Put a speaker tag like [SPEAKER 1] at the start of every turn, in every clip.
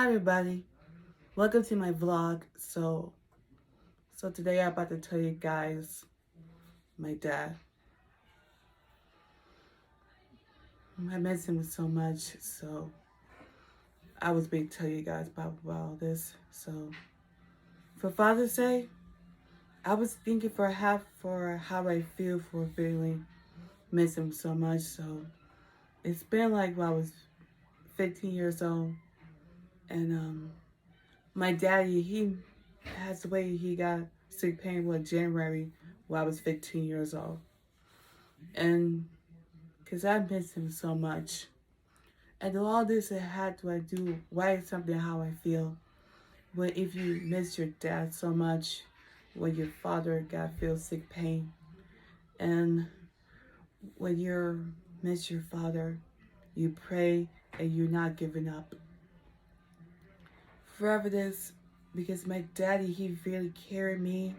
[SPEAKER 1] everybody, welcome to my vlog. So today I'm about to tell you guys my dad. I miss him so much, so I was going to tell you guys about all this. So for Father's Day, I was thinking for how I feel for feeling miss him so much. So it's been like when I was 15 years old, and my daddy he passed away. He got sick pain in January when I was 15 years old. And because I miss him so much. And all this I had to I do write something how I feel. When if you miss your dad so much, when your father got feel sick pain, and when you miss your father, you pray and you're not giving up. Forever this, because my daddy he really carried me,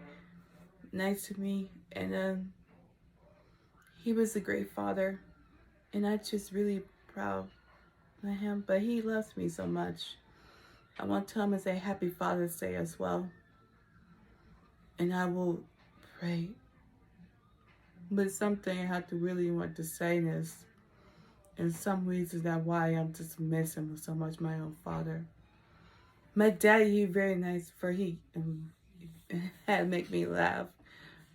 [SPEAKER 1] nice to me, and he was a great father, and I just really proud of him. But he loves me so much. I want to tell him and say Happy Father's Day as well. And I will pray. But something I have to really want to say this. And some reasons that why I'm just missing so much my own father. My daddy, he very nice for he had make me laugh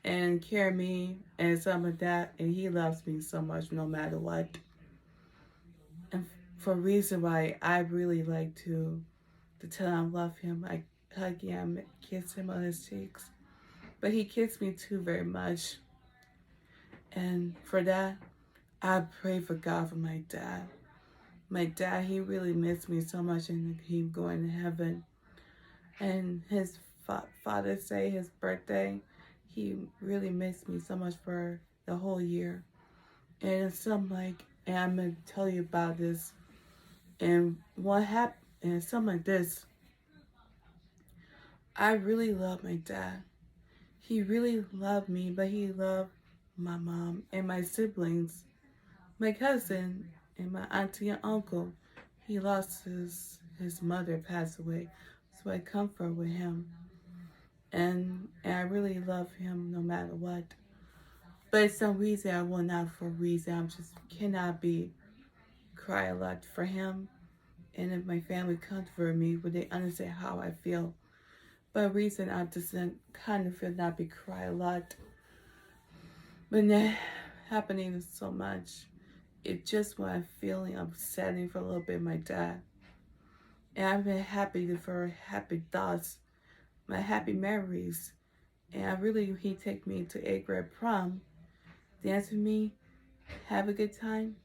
[SPEAKER 1] and carry me and some of that. And he loves me so much no matter what. And for a reason why I really like to tell him I love him. I hug him, kiss him on his cheeks. But he kissed me too very much. And for that, I pray for God for my dad. My dad, he really missed me so much and he going to heaven. And his Father's Day, his birthday, he really missed me so much for the whole year. And it's something like, and I'm going to tell you about this. And what happened, and something like this. I really love my dad. He really loved me, but he loved my mom and my siblings. My cousin and my auntie and uncle, he lost his mother, passed away. So I comfort with him. And I really love him no matter what. But some reason I will not for a reason. I just cannot be cry a lot for him. And if my family comfort me, would they understand how I feel? But reason I just kind of feel not be cry a lot. But that happening so much. It just when I'm feeling upsetting for a little bit my dad. And I've been happy for happy thoughts, my happy memories. And I really, he take me to 8th grade prom, dance with me, have a good time.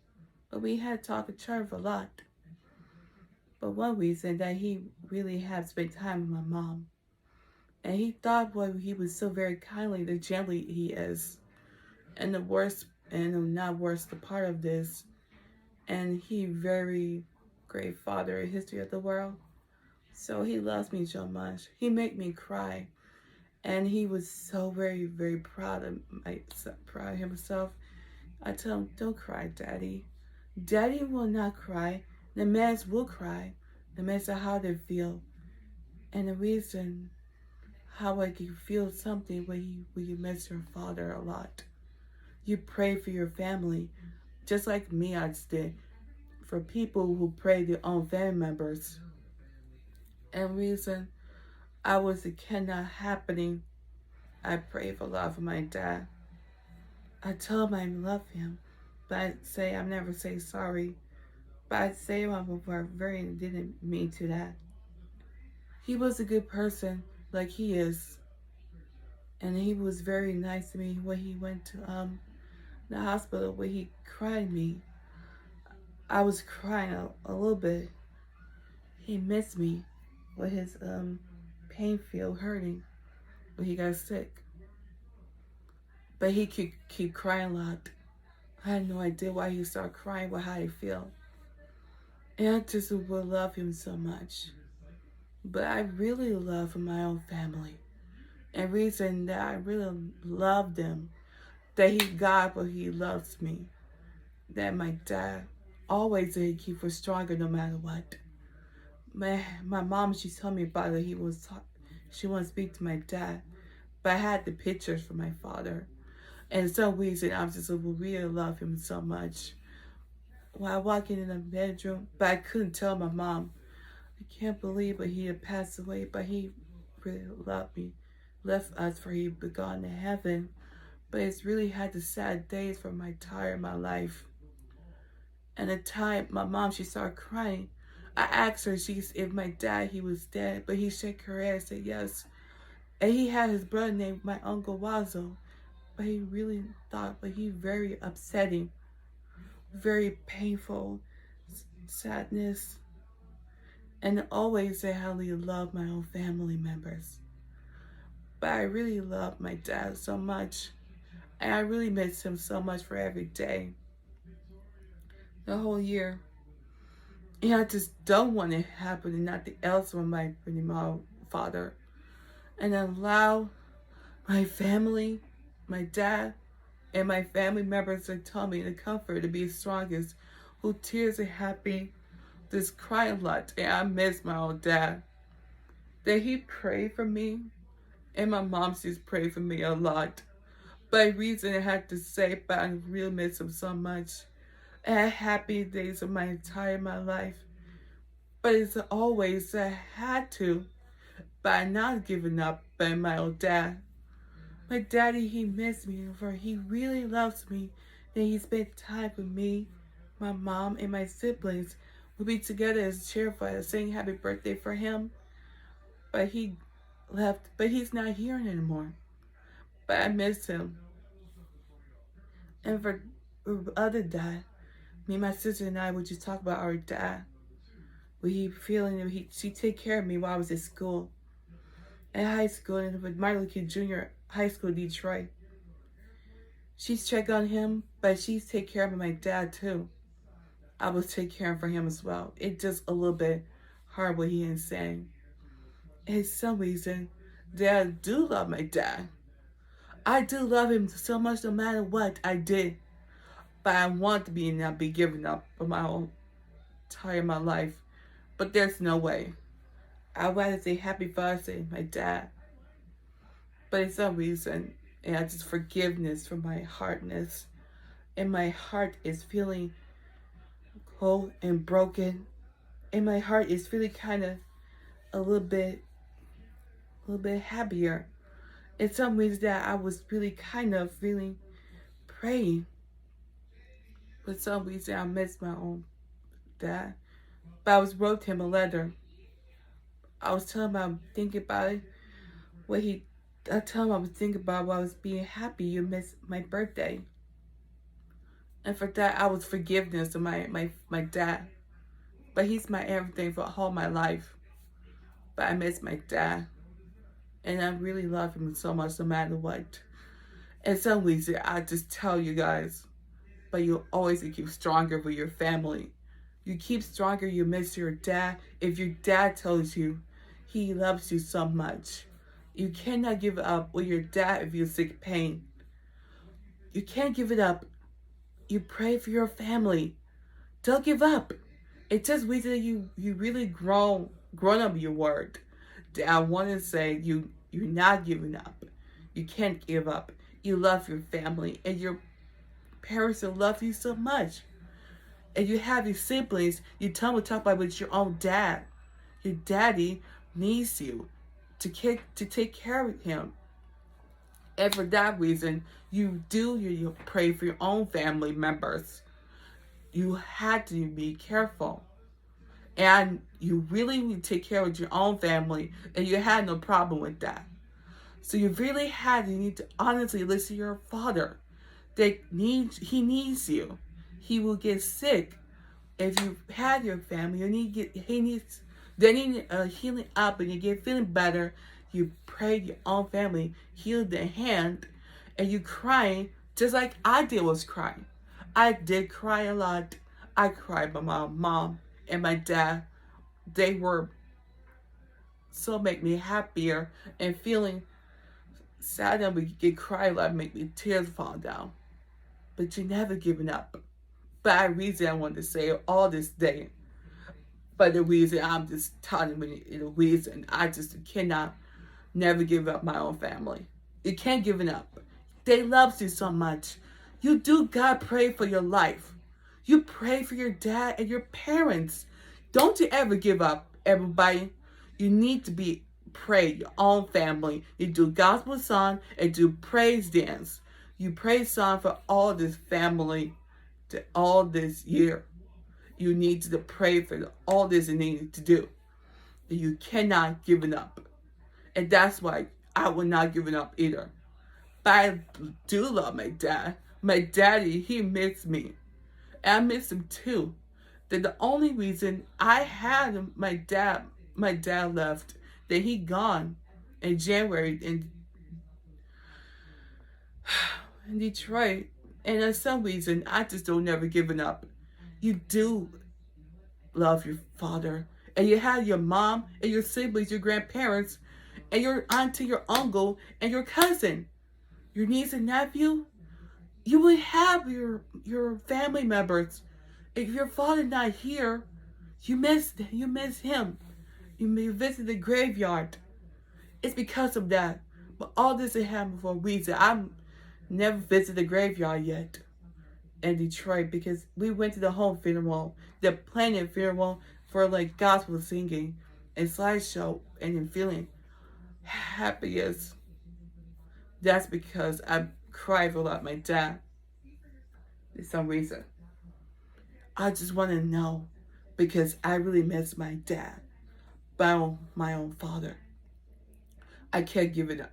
[SPEAKER 1] But we had talked to church a lot. But one reason that he really had spent time with my mom. And he thought what he was so very kindly, the gently he is. And the worst, and not worst, the part of this, and he very great father in history of the world. So he loves me so much. He made me cry. And he was so very, very proud of himself. I tell him, don't cry, Daddy. Daddy will not cry. The men will cry, no matter how they feel. And the reason how I can feel something when you miss your father a lot. You pray for your family, just like me I did, for people who pray their own family members. And reason I was it cannot happening, I pray for love for my dad. I tell him I love him, but I never say sorry. But I say I'm very didn't mean to that. He was a good person, like he is, and he was very nice to me when he went to the hospital where he cried me. I was crying a little bit. He missed me with his pain feel hurting when he got sick. But he could keep crying a lot. I had no idea why he started crying, how he feel. And I just would love him so much. But I really love my own family. And reason that I really love them, that he God, but he loves me. That my dad always said he keep us stronger no matter what. my mom, she told me about it. She wanted to speak to my dad, but I had the pictures for my father. And some reason I was just like, really love him so much. When I walked in the bedroom, but I couldn't tell my mom. I can't believe it. He had passed away, but he really loved me, left us for he had gone to heaven. But it's really had the sad days for my entire my life. And the time my mom, she started crying. I asked her if my dad, he was dead, but he shook her head and said yes. And he had his brother named my Uncle Wazo. But he really thought, but he very upsetting, very painful, sadness. And always say how he loved my own family members. But I really love my dad so much. And I really miss him so much for every day. The whole year. And I just don't want it to happen and nothing else with my father. And allow my family, my dad, and my family members to tell me the comfort to be the strongest, who tears are happy, just cry a lot. And I miss my old dad. That he prayed for me, and my mom just prayed for me a lot. But the reason I had to say, but I really miss him so much. I had happy days of my life. But it's always I had to, by not giving up by my old dad. My daddy, he missed me, for he really loves me. And he spent time with me, my mom, and my siblings. We'll be together as cheerful, sing happy birthday for him. But he left, but he's not here anymore. But I miss him. And for other dad, me, my sister, and I would just talk about our dad. We feeling that she take care of me while I was at school. At high school, and with Martin Luther King Jr. High School, Detroit. She's check on him, but she's take care of my dad too. I was take care of for him as well. It's just a little bit hard what he is saying. And some reason, Dad do love my dad. I do love him so much no matter what I did. But I want to be and not be given up for my whole entire my life. But there's no way. I'd rather say happy Father's Day, my dad. But for some reason, and I just forgiveness for my heartness. And my heart is feeling cold and broken. And my heart is feeling kind of a little bit happier. In some ways that I was really kind of feeling praying. For some reason I missed my own dad. But I wrote him a letter. I was telling him I'm thinking about it. I told him I was thinking about while I was being happy you missed my birthday. And for that I was forgiveness of my dad. But he's my everything for all my life. But I miss my dad. And I really love him so much no matter what. And some reason I just tell you guys. But you always keep stronger with your family. You keep stronger, you miss your dad. If your dad tells you he loves you so much. You cannot give up with your dad if you're sick pain. You can't give it up. You pray for your family. Don't give up. It's just reason you really grown up your word. That I want to say you're not giving up. You can't give up. You love your family and your parents will love you so much. And you have your siblings, you tell them to talk about with your own dad. Your daddy needs you to take care of him. And for that reason, you pray for your own family members. You had to be careful. And you really need to take care of your own family, and you had no problem with that. So you need to honestly listen to your father. He needs you. He will get sick. If you had your family, he needs healing up, and you get feeling better. You pray your own family, heal their hand, and you crying just like I did was crying. I did cry a lot. I cried by my mom and my dad. They were so make me happier and feeling sad that we get cry a lot, make me tears fall down. But you never giving up. But I reason I wanted to say all this day. But the reason I'm just telling you the reason I just cannot never give up my own family. You can't give it up. They love you so much. You do God pray for your life. You pray for your dad and your parents. Don't you ever give up, everybody. You need to be pray your own family. You do gospel song and do praise dance. You praise song for all this family to all this year. You need to pray for all this you need to do. You cannot give it up. And that's why I will not give it up either. But I do love my dad. My daddy, he missed me. And I miss him too. That the only reason I had my dad left, that he gone in January in Detroit. And for some reason, I just don't never give it up. You do love your father. And you have your mom and your siblings, your grandparents, and your auntie, your uncle, and your cousin, your niece and nephew. You will have your family members. If your father not here, you miss him. You may visit the graveyard. It's because of that. But all this is happening for a reason. I've never visited the graveyard yet in Detroit because we went to the home funeral, the Planet funeral for like gospel singing and slideshow and then feeling happiest. That's because I cried a lot my dad for some reason. I just want to know because I really miss my dad, by my own father. I can't give it up.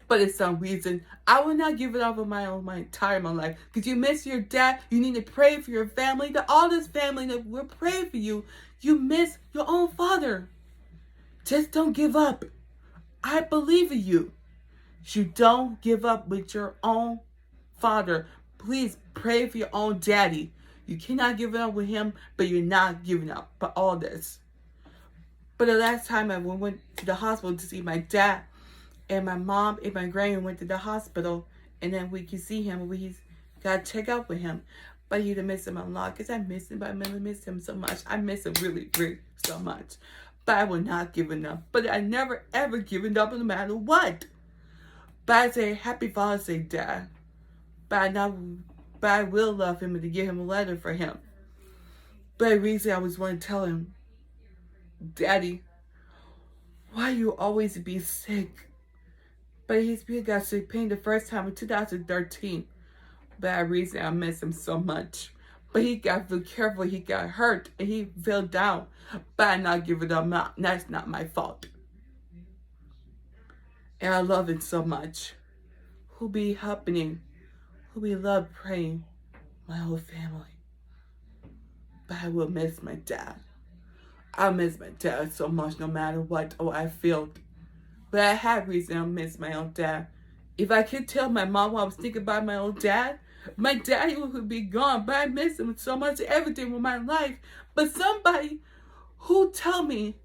[SPEAKER 1] But it's some reason I will not give it up on my entire life. Because you miss your dad, you need to pray for your family. That all this family that will pray for you. You miss your own father. Just don't give up. I believe in you. You don't give up with your own father. Please pray for your own daddy. You cannot give it up with him, but you're not giving up for all this. But the last time I went to the hospital to see my dad, and my mom and my granny went to the hospital, and then we could see him, we got to check out with him. But he didn't miss him a lot, because I miss him, but I really miss him so much. I miss him really, really so much. But I will not give it up. But I never, ever given up no matter what. But I say, Happy Father's Day, Dad. But I will love him and to give him a letter for him. But the reason I was want to tell him, Daddy, why you always be sick? But he got sick pain the first time in 2013. But that reason I miss him so much. But he got real careful. He got hurt and he fell down. But I not give it up. That's not my fault. And I love it so much. Who be happening? Who be love praying? My whole family. But I will miss my dad. I miss my dad so much no matter what I feel. But I have reason I miss my own dad. If I could tell my mom what I was thinking about my own dad, my daddy would be gone. But I miss him so much, everything with my life. But somebody who tell me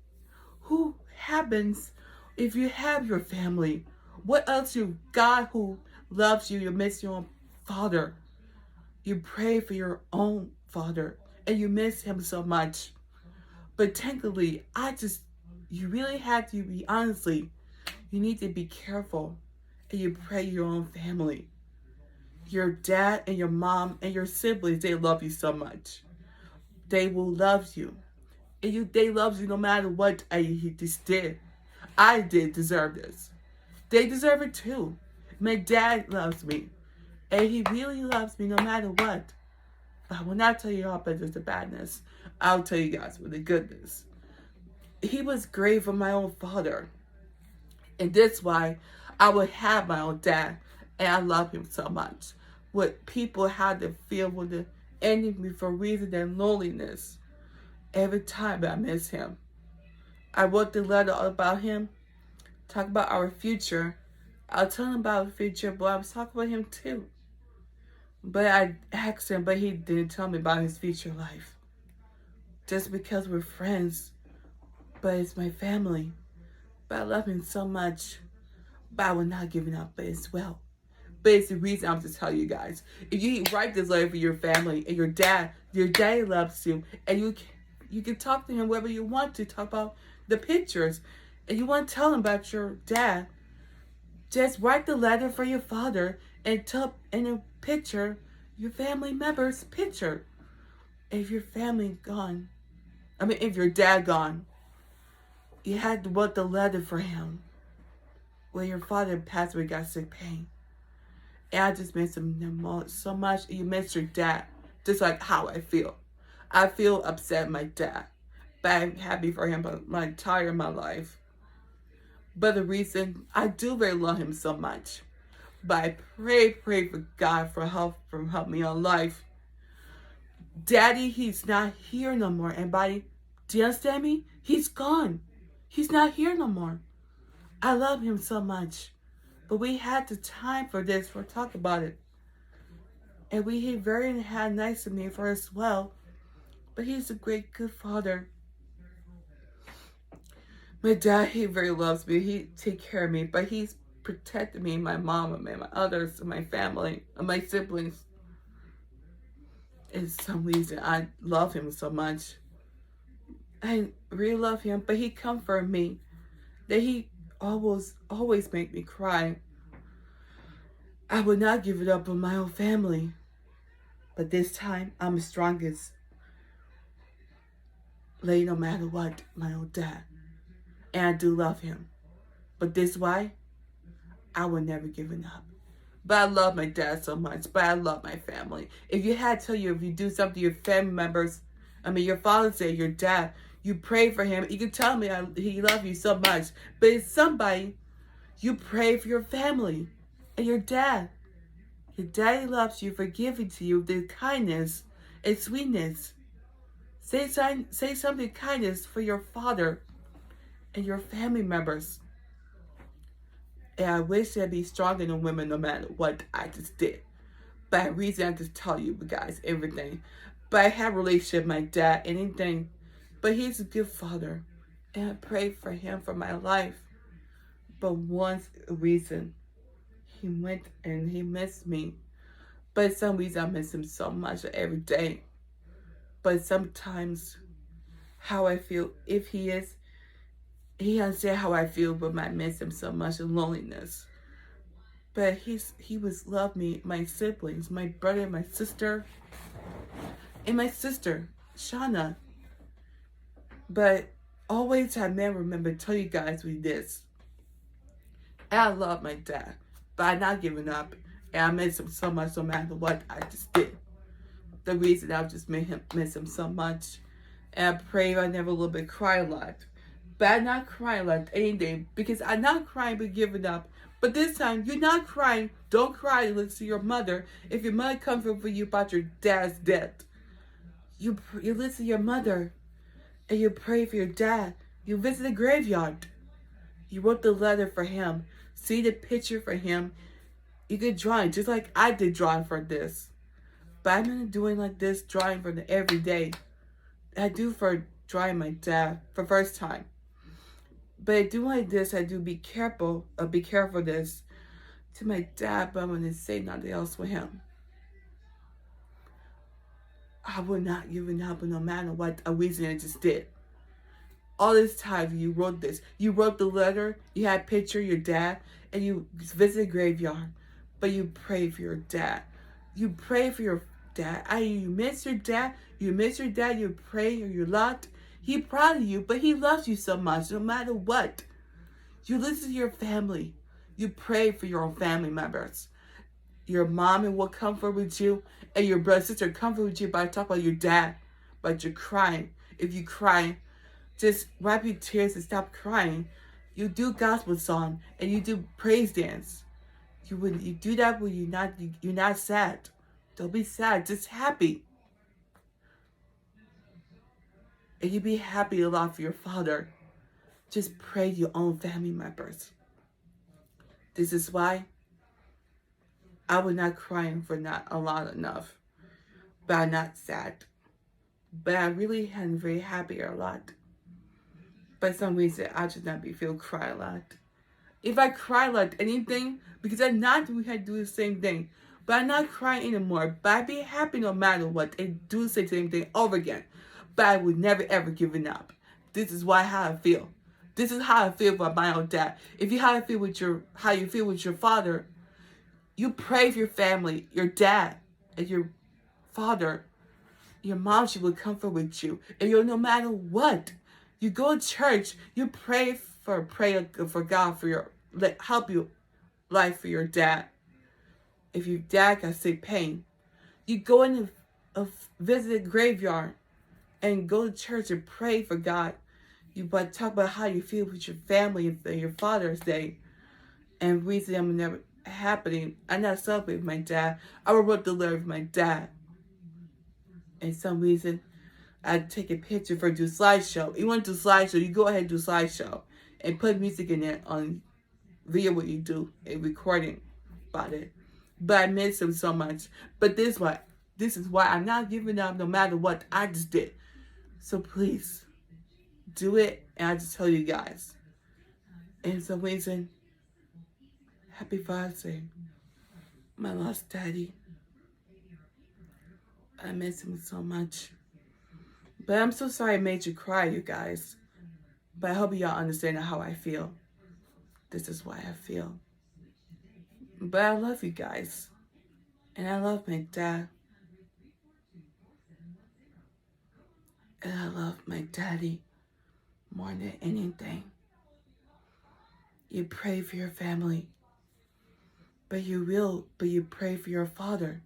[SPEAKER 1] who happens if you have your family. What else you God who loves you, you miss your own father. You pray for your own father and you miss him so much. But technically, you really have to be honestly, you need to be careful and you pray your own family. Your dad and your mom and your siblings, they love you so much. They will love you. And they love you no matter what you just did. I did deserve this. They deserve it too. My dad loves me. And he really loves me no matter what. But I will not tell you all about the badness. I'll tell you guys with the goodness. He was great for my own father. And that's why I would have my own dad. And I love him so much. What people had to feel with the enemy for reason and loneliness. Every time I miss him. I wrote the letter about him. Talk about our future. I'll tell him about our future, but I was talking about him too. But I asked him, but he didn't tell me about his future life. Just because we're friends. But it's my family. But I love him so much. But I will not give it up as well. But it's the reason I'm just telling you guys. If you write this letter for your family and your dad loves you, and you You can talk to him wherever you want to. Talk about the pictures. And you want to tell him about your dad. Just write the letter for your father and tell in a picture your family member's picture. If your family gone, if your dad gone, you had to write the letter for him. When your father passed away, got sick pain. And I just miss him so much. You miss your dad, just like how I feel. I feel upset at my dad, but I'm happy for him for my entire my life. But the reason I do really love him so much, but I pray for God for help me on life. Daddy, he's not here no more. Anybody, do you understand me? He's gone. He's not here no more. I love him so much. But we had the time for this, for talk about it. And he very had nice to me for as well. But he's a great, good father. My dad, he very loves me. He take care of me. But he's protected me, my mom, and my others, and my family, and my siblings. In some reason, I love him so much. I really love him. But he comforted me. That he always make me cry. I would not give it up on my own family. But this time, I'm the strongest. Lay no matter what, my own dad. And I do love him. But this why, I will never give it up. But I love my dad so much. But I love my family. If you had to tell you, if you do something to your family members, your father say, your dad, you pray for him. You can tell me he loves you so much. But it's somebody, you pray for your family and your dad. Your daddy loves you for giving to you the kindness and sweetness. Say something kindness for your father and your family members. And I wish I'd be stronger than women no matter what I just did. But I reason I just tell you guys everything. But I have a relationship with my dad, anything. But he's a good father. And I pray for him for my life. But one reason, he went and he missed me. But for some reason I miss him so much every day. But sometimes how I feel, if he understands how I feel, but I miss him so much in loneliness. But he was loved me, my siblings, my brother, my sister, and my sister, Shauna. But always I never remember to tell you guys with this. I love my dad, but I'm not giving up. And I miss him so much no matter what I just did. The reason I just miss him so much. And I pray I never a little bit cry a lot. But I'm not crying like any day because I'm not crying but giving up. But this time, you're not crying. Don't cry and listen to your mother. If your mother comes for you about your dad's death, you listen to your mother and you pray for your dad. You visit the graveyard. You wrote the letter for him. See the picture for him. You could drawing just like I did drawing for this. But I'm not doing like this drawing for the every day. I do for drawing my dad for first time. But I do like this. I do be careful this to my dad, but I'm going to say nothing else with him. I will not give it up no matter what a reason I just did. All this time you wrote this. You wrote the letter, you had a picture of your dad, and you visited the graveyard. But you pray for your dad. You pray for your dad. You miss your dad. You miss your dad. You pray or you lot. He's proud of you, but he loves you so much no matter what. You listen to your family. You pray for your own family members. Your mom will comfort with you, and your brother sister comfort with you by talking about your dad. But you're crying. If you cry, just wipe your tears and stop crying. You do gospel song and you do praise dance. You do that when you're not sad. Don't be sad, just happy. And you be happy a lot for your father. Just pray your own family members. This is why I was not crying for not a lot enough. But I'm not sad. But I really am very happy a lot. But for some reason, I just not feel cry a lot. If I cry like anything, because I'm not we had to do the same thing. But I'm not crying anymore. But I be happy no matter what and do the same thing over again. but I would never ever give it up. This is how I feel. This is how I feel about my own dad. If you how you feel with your father, you pray for your family, your dad, and your father. Your mom, she will comfort with you. And no matter what, you go to church, you pray for God for help you life for your dad. If your dad got sick pain, you go in and visit a graveyard and go to church and pray for God. You talk about how you feel with your family and your Father's Day. And reason I'm never happening. I'm not celebrating my dad. I wrote the letter with my dad. And some reason I take a picture for do slideshow. You want to do slideshow, you go ahead and do slideshow. And put music in it on video what you do, a recording about it. But I miss him so much. But this is why I'm not giving up no matter what I just did. So please, do it. And I just tell you guys. And some reason, happy Father's Day. My lost daddy. I miss him so much. But I'm so sorry I made you cry, you guys. But I hope y'all understand how I feel. This is why I feel. But I love you guys. And I love my dad. And I love my daddy more than anything. You pray for your family. But you pray for your father.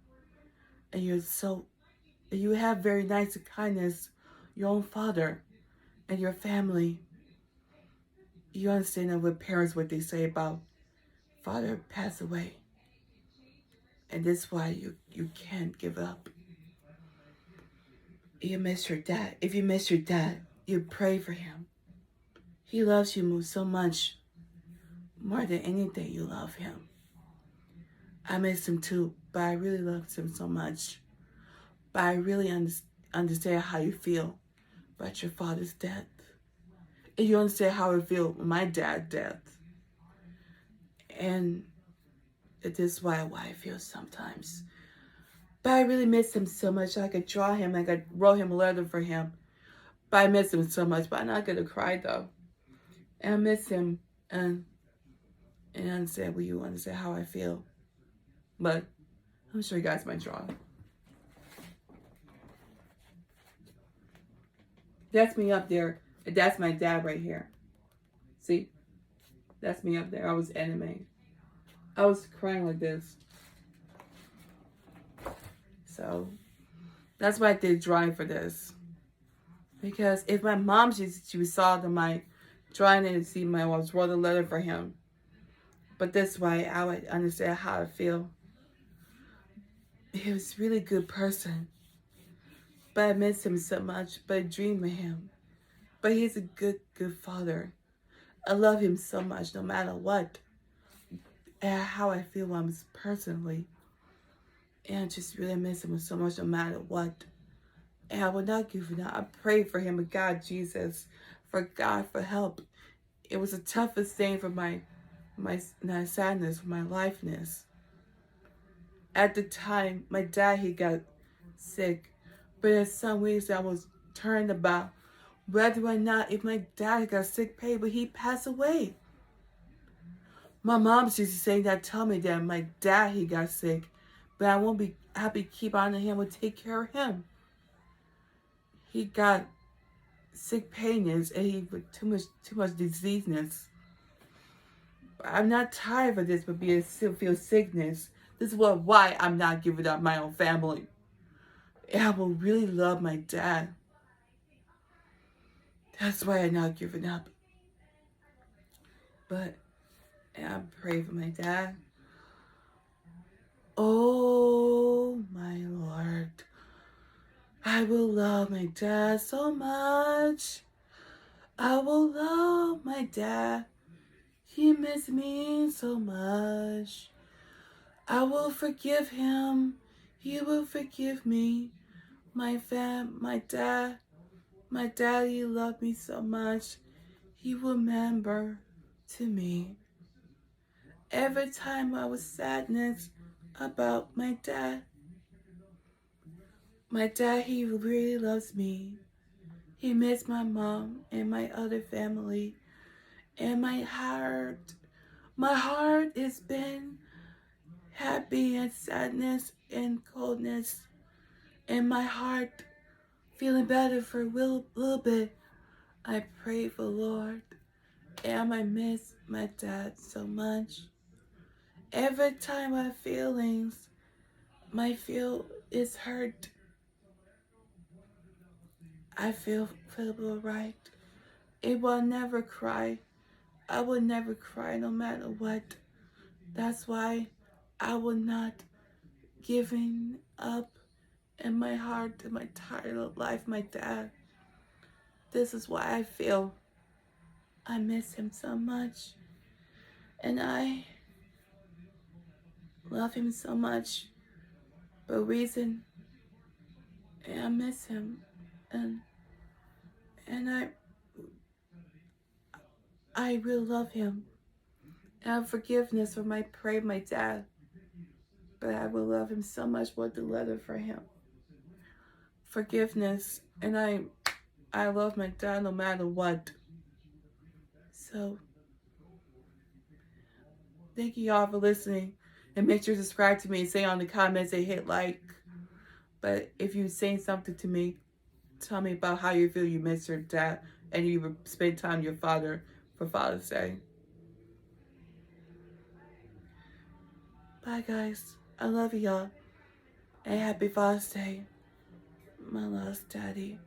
[SPEAKER 1] And you have very nice kindness, your own father and your family. You understand that with parents what they say about father pass away. And that's why you can't give up. You miss your dad. If you miss your dad, you pray for him. He loves you so much. More than anything, you love him. I miss him too, but I really love him so much. But I really understand how you feel about your father's death. And you understand how I feel with my dad's death. And it is why I feel sometimes. But I really miss him so much. I could draw him. I could write him a letter for him. But I miss him so much. But I'm not going to cry, though. And I miss him. And I understand what you understand how I feel. But I'm show you guys my drawing. That's me up there. And that's my dad right here. See? That's me up there. I was animated. I was crying like this. So, that's why I did drawing for this. Because if my mom, she saw my drawing and see I was wrote a letter for him. But that's why I would understand how I feel. He was a really good person. But I miss him so much. But I dream of him. But he's a good father. I love him so much no matter what. And how I feel personally. And I just really miss him so much no matter what. And I will not give it up. I pray for him, God, Jesus, for God, for help. It was the toughest thing for my sadness, my lifeness. At the time, my dad, he got sick. But in some ways, I was turned about whether or not if my dad got sick pay, but he passed away. My mom used to say that, tell me that my dad, he got sick. But I won't be happy to keep on to him and take care of him. He got sick pains and he with too much diseaseness. I'm not tired of this, but still feel sickness. This is why I'm not giving up my own family. And I will really love my dad. That's why I'm not giving up. But I pray for my dad. Oh, my Lord. I will love my dad so much. I will love my dad. He missed me so much. I will forgive him. He will forgive me. My dad, my daddy loved me so much. He will remember to me. Every time I was sadness about my dad, he really loves me. He missed my mom and my other family. And my heart has been happy and sadness and coldness. And my heart feeling better for a little bit. I pray for Lord. And I miss my dad so much. Every time my feelings, my feel is hurt. I feel right. It will never cry. I will never cry no matter what. That's why I will not giving up in my heart in my entire life, my dad. This is why I feel I miss him so much. And I love him so much. But reason I miss him and and I really love him. And I have forgiveness for my my dad. But I will love him so much more to letter for him. Forgiveness. And I love my dad no matter what. So thank you y'all for listening. And make sure to subscribe to me and say on the comments and hit like. But if you're saying something to me, tell me about how you feel you miss your dad and you spend time with your father for Father's Day. Bye guys. I love y'all. And happy Father's Day. My lost daddy.